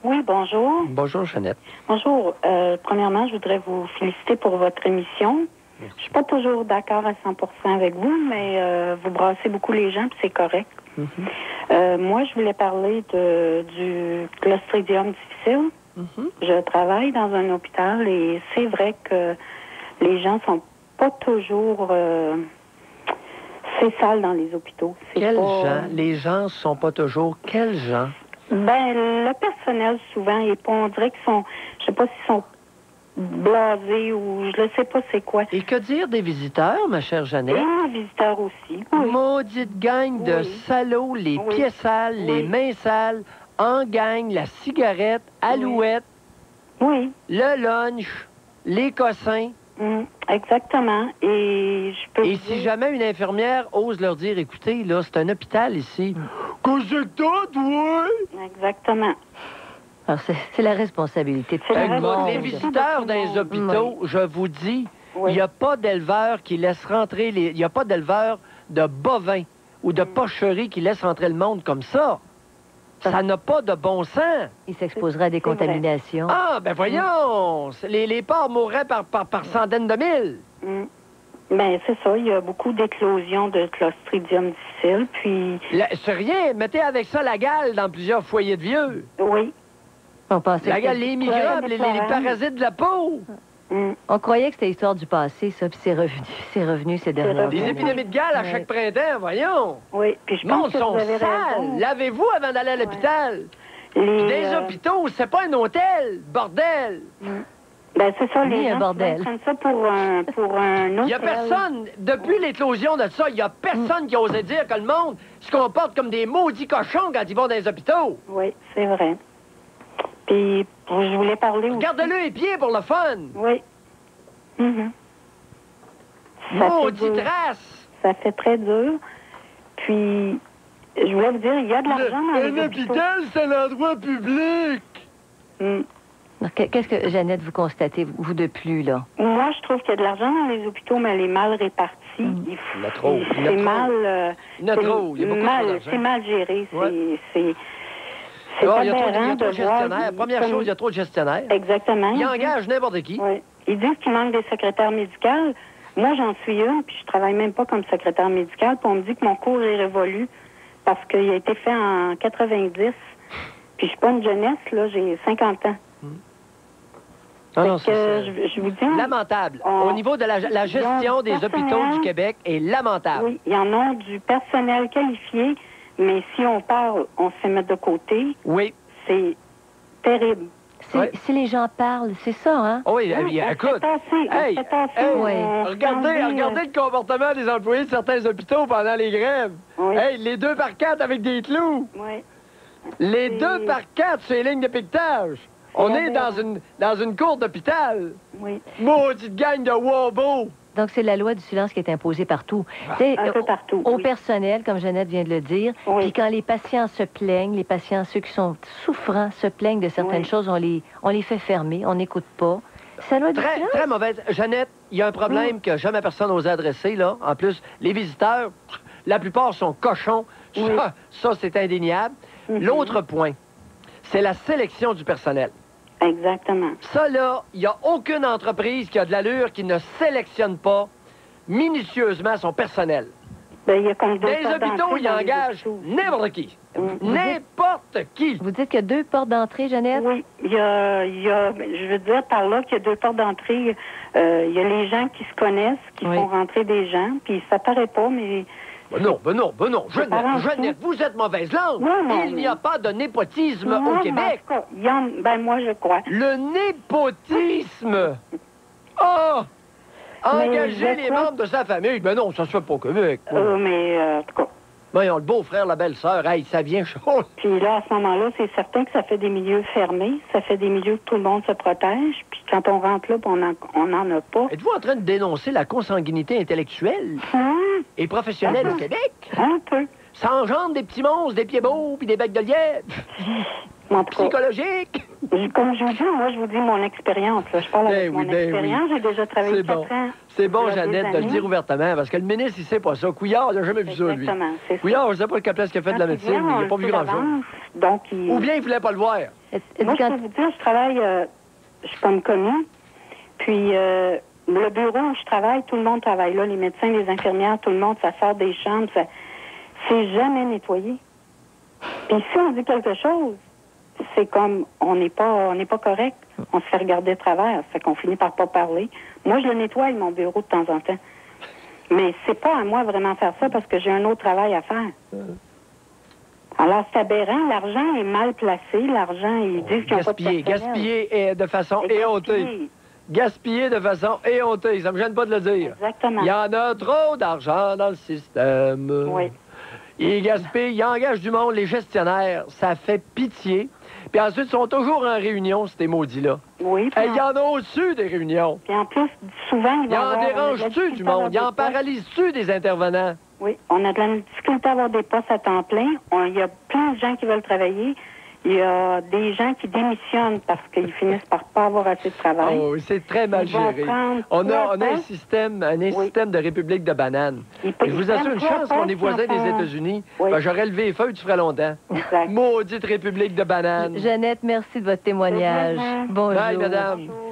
Oui, bonjour. Bonjour, Jeannette. Bonjour. Premièrement, je voudrais vous féliciter pour votre émission. Merci. Je suis pas toujours d'accord à 100% avec vous, mais vous brassez beaucoup les gens, puis c'est correct. Moi, je voulais parler du Clostridium difficile. Je travaille dans un hôpital et c'est vrai que les gens sont pas toujours... c'est sale dans les hôpitaux. Quels pas... gens? Les gens sont pas toujours... Quels gens? Ben, le personnel, souvent, on dirait qu'ils sont... Je sais pas s'ils sont blasés ou je ne sais pas c'est quoi. Et que dire des visiteurs, ma chère Jeannette? Et les visiteurs aussi. Oui. Maudite gang de salauds, les pieds sales, les mains sales, en gang, la cigarette, alouette, le lunch, les cossins. Exactement. Et je peux Et si jamais une infirmière ose leur dire, écoutez, là, c'est un hôpital ici. Qu'est-ce que t'as, toi? Exactement. Alors, c'est la responsabilité de tout le monde. Les visiteurs dans les hôpitaux, je vous dis, il n'y a pas d'éleveur qui laisse rentrer il n'y a pas d'éleveur de bovins ou de porcheries qui laisse rentrer le monde comme ça. Ça n'a pas de bon sens. Il s'exposerait à des contaminations. Ah, ben voyons! Les porcs mourraient par centaines de mille. Ben, c'est ça. Il y a beaucoup d'éclosions de Clostridium difficile, puis... C'est rien. Mettez avec ça la gale dans plusieurs foyers de vieux. Oui. On pensait la gale, les microbes, les parasites de la peau. On croyait que c'était histoire du passé, ça, puis c'est revenu ces dernières années. Des épidémies de gale à chaque printemps, voyons. Oui, puis je pense que sont vous avez sales. raison. Lavez-vous avant d'aller à l'hôpital. Des hôpitaux, c'est pas un hôtel, bordel. Ben, c'est ça, les un gens bordel. prennent ça pour un hôtel. Il n'y a personne, depuis l'éclosion de ça, il n'y a personne qui osait dire que le monde se comporte comme des maudits cochons quand ils vont dans les hôpitaux. Oui, c'est vrai. Puis, je voulais parler aussi... Garde-le les pieds pour le fun. Oui. Maudite race. Ça fait très dur. Puis, je voulais vous dire, il y a de l'argent dans les hôpitaux. Un hôpital, c'est un endroit public. Qu'est-ce que, Jeannette, vous constatez, vous, de plus, là? Moi, je trouve qu'il y a de l'argent dans les hôpitaux, mais elle est mal répartie. Il y en a trop. C'est mal... Il y en a trop. Il y a beaucoup trop d'argent. C'est mal géré. C'est il y a trop de voir... gestionnaires. Première chose, il y a trop de gestionnaires. Exactement. Ils engagent n'importe qui. Oui. Ils disent qu'il manque des secrétaires médicales. Moi, j'en suis une, puis je travaille même pas comme secrétaire médicale, puis on me dit que mon cours est révolu parce qu'il a été fait en 90. Puis je suis pas une jeunesse, là, j'ai 50 ans. Non, je vous dis... Lamentable. Au niveau de la gestion des hôpitaux du Québec est lamentable. Oui, il y en a du personnel qualifié, mais si on parle, on se fait mettre de côté. Oui. C'est terrible. Si les gens parlent, c'est ça, hein? Oui, écoute. Regardez le comportement des employés de certains hôpitaux pendant les grèves. Hey, les 2 par 4 avec des clous. Oui. Les 2 par 4 sur les lignes de piquetage. On est dans une cour d'hôpital. Oui. Maudite gang de wobos. Donc, c'est la loi du silence qui est imposée partout. Un peu partout. Au personnel, comme Jeannette vient de le dire. Puis quand les patients se plaignent, les patients, ceux qui sont souffrants, se plaignent de certaines choses, on les fait fermer, on n'écoute pas. C'est la loi du silence. Très mauvaise. Jeannette, il y a un problème que jamais personne n'ose adresser, là. En plus, les visiteurs, la plupart sont cochons. Ça c'est indéniable. L'autre point, c'est la sélection du personnel. Exactement. Ça, là, il n'y a aucune entreprise qui a de l'allure qui ne sélectionne pas minutieusement son personnel. Ben, il y a comme dans les hôpitaux, ils engagent n'importe qui. N'importe qui. Vous dites qu'il y a 2 portes d'entrée, Jeannette? Oui, il y a, je veux dire par là qu'il y a 2 portes d'entrée. Il y a les gens qui se connaissent, qui font rentrer des gens, puis ça paraît pas, mais... Ben non. Jeannette, vous êtes mauvaise langue. Il n'y a pas de népotisme au Québec. Moi, je crois. Le népotisme! Oh! Engager les membres de sa famille. Ben non, ça se fait pas au Québec. En tout cas... Voyons, le beau-frère, la belle-sœur, hey, ça vient chaud. Puis là, à ce moment-là, c'est certain que ça fait des milieux fermés. Ça fait des milieux où tout le monde se protège. Puis quand on rentre là, on n'en a pas. Êtes-vous en train de dénoncer la consanguinité intellectuelle et professionnelle au Québec? Un peu. Ça engendre des petits monstres, des pieds beaux, puis des becs de lièvre. Psychologiques. Comme je vous dis, moi, je vous dis mon expérience. Je parle avec mon expérience. J'ai déjà travaillé 4 ans. C'est bon, Jeannette, de le dire ouvertement, parce que le ministre, il sait pas ça. Couillard, il n'a jamais vu ça, lui. Couillard, je ne sais pas quelle place qu'il a fait de la médecine, mais il n'a pas vu grand-chose. Ou bien il ne voulait pas le voir. Moi, je peux vous dire, je travaille, je suis comme commis, puis le bureau où je travaille, tout le monde travaille là, les médecins, les infirmières, tout le monde, ça sort des chambres, c'est jamais nettoyé. Puis si on dit quelque chose, c'est comme, on n'est pas correct. On se fait regarder de travers. Ça fait qu'on finit par pas parler. Moi, je le nettoie, mon bureau, de temps en temps. Mais c'est pas à moi vraiment faire ça parce que j'ai un autre travail à faire. Alors, c'est aberrant. L'argent est mal placé. L'argent, ils disent qu'ils n'ont pas de personnel. Gaspillé de façon éhontée. Gaspillé de façon éhontée. Ça me gêne pas de le dire. Exactement. Il y en a trop d'argent dans le système. Oui. Ils gaspillent, ils engagent du monde, les gestionnaires. Ça fait pitié. Puis ensuite, ils sont toujours en réunion, ces maudits-là. Oui. Il y en a au-dessus des réunions. Puis en plus, souvent, ils en dérangent-tu du monde? Ils en paralysent-tu des intervenants? Oui. On a de la difficulté à avoir des postes à temps plein. Il y a plein de gens qui veulent travailler. Il y a des gens qui démissionnent parce qu'ils finissent par pas avoir assez de travail. Oh, c'est très mal géré. On a un système de république de bananes. Je vous assure, une chance qu'on est voisins des États-Unis. Oui. Ben, j'aurais levé les feuilles, tu ferais longtemps. Exact. Maudite république de bananes. Jeannette, merci de votre témoignage. Bonjour. Bye, madame. Bonjour.